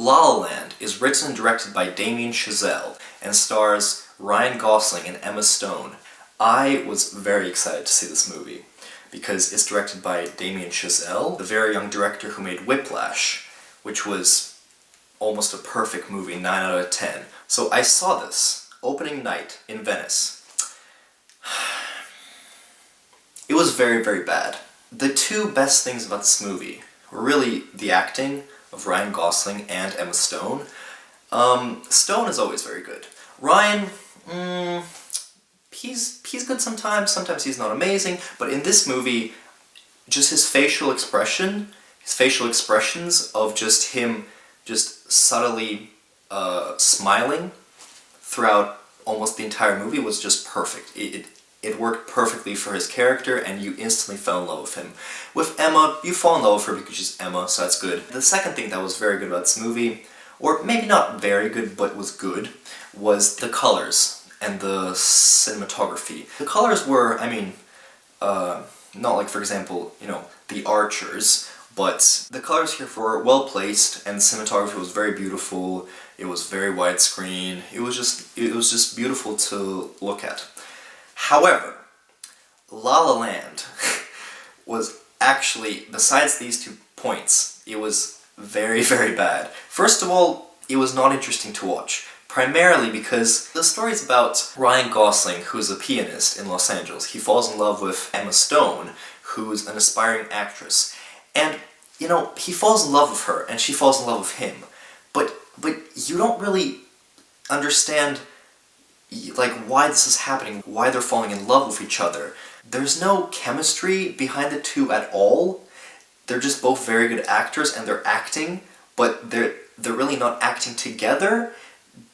La La Land is written and directed by Damien Chazelle and stars Ryan Gosling and Emma Stone. I was very excited to see this movie because it's directed by Damien Chazelle, the very young director who made Whiplash, which was almost a perfect movie, 9 out of 10. So I saw this opening night in Venice. It was very, very bad. The two best things about this movie were really the acting of Ryan Gosling and Emma Stone. Stone is always very good. Ryan, he's good sometimes he's not amazing, but in this movie, just his facial expressions of just him just subtly smiling throughout almost the entire movie was just perfect. It worked perfectly for his character, and you instantly fell in love with him. With Emma, you fall in love with her because she's Emma, so that's good. The second thing that was very good about this movie, or maybe not very good, but was good, was the colors and the cinematography. The colors were, not like, for example, The Archers, but the colors here were well placed, and the cinematography was very beautiful. It was very widescreen. It was just beautiful to look at. However, La La Land was actually, besides these 2 points, it was very, very bad. First of all, it was not interesting to watch, primarily because the story is about Ryan Gosling, who's a pianist in Los Angeles. He falls in love with Emma Stone, who's an aspiring actress. And, he falls in love with her, and she falls in love with him. But you don't really understand why this is happening, why they're falling in love with each other. There's no chemistry behind the two at all. They're just both very good actors, and they're acting, but they're really not acting together,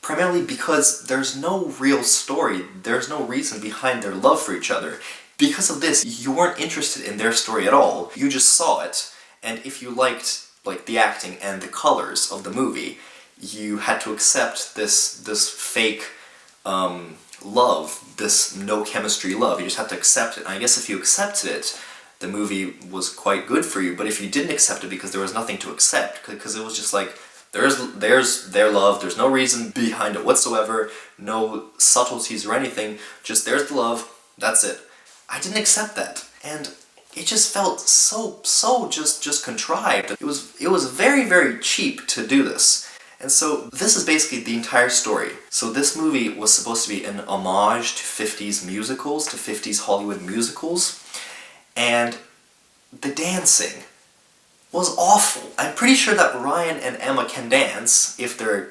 primarily because there's no real story, there's no reason behind their love for each other. Because of this, you weren't interested in their story at all. You just saw it, and if you liked the acting and the colors of the movie, you had to accept this fake love, this no chemistry love. You just had to accept it. And I guess if you accepted it, the movie was quite good for you. But if you didn't accept it because there was nothing to accept, because it was just there's their love, there's no reason behind it whatsoever, no subtleties or anything, just there's the love, that's it. I didn't accept that, and it just felt so just contrived. It was very, very cheap to do this. And so this is basically the entire story. So this movie was supposed to be an homage to 50s musicals, to 50s Hollywood musicals, and the dancing was awful. I'm pretty sure that Ryan and Emma can dance, if they're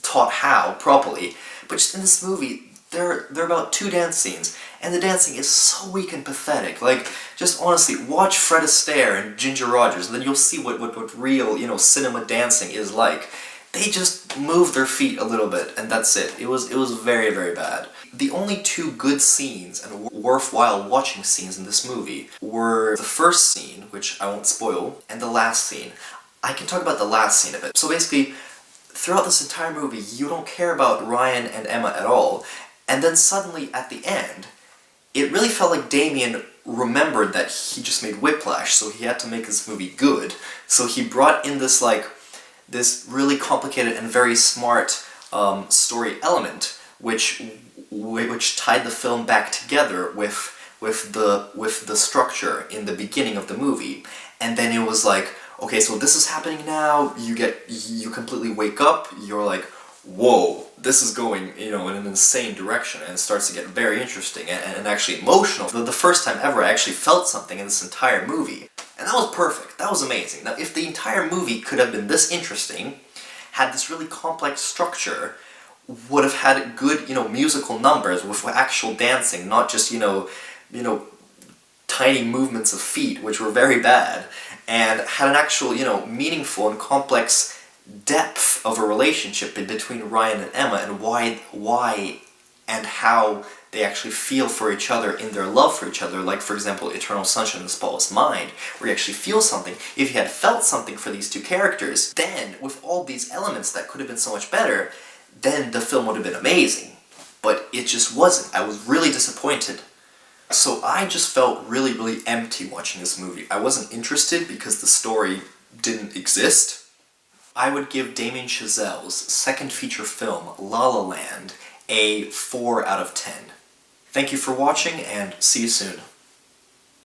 taught how properly, but just in this movie, there are about 2 dance scenes, and the dancing is so weak and pathetic. Just honestly, watch Fred Astaire and Ginger Rogers, and then you'll see what real, cinema dancing is like. They just move their feet a little bit, and that's it. It was very, very bad. The only 2 good scenes and worthwhile watching scenes in this movie were the first scene, which I won't spoil, and the last scene. I can talk about the last scene of it. So basically, throughout this entire movie, you don't care about Ryan and Emma at all, and then suddenly, at the end, it really felt like Damien remembered that he just made Whiplash, so he had to make this movie good. So he brought in this really complicated and very smart story element, which tied the film back together with the structure in the beginning of the movie. And then it was okay, so this is happening now. You completely wake up. You're like, whoa, this is going in an insane direction, and it starts to get very interesting and actually emotional. The first time ever I actually felt something in this entire movie. And that was perfect. That was amazing. Now, if the entire movie could have been this interesting, had this really complex structure, would have had good, musical numbers with actual dancing, not just, tiny movements of feet, which were very bad, and had an actual, meaningful and complex depth of a relationship between Ryan and Emma, and why and how they actually feel for each other in their love for each other, like, for example, Eternal Sunshine of the Spotless Mind, where you actually feel something. If you had felt something for these 2 characters, then, with all these elements that could have been so much better, then the film would have been amazing. But it just wasn't. I was really disappointed. So I just felt really, really empty watching this movie. I wasn't interested because the story didn't exist. I would give Damien Chazelle's second feature film, La La Land, a 4 out of 10. Thank you for watching, and see you soon.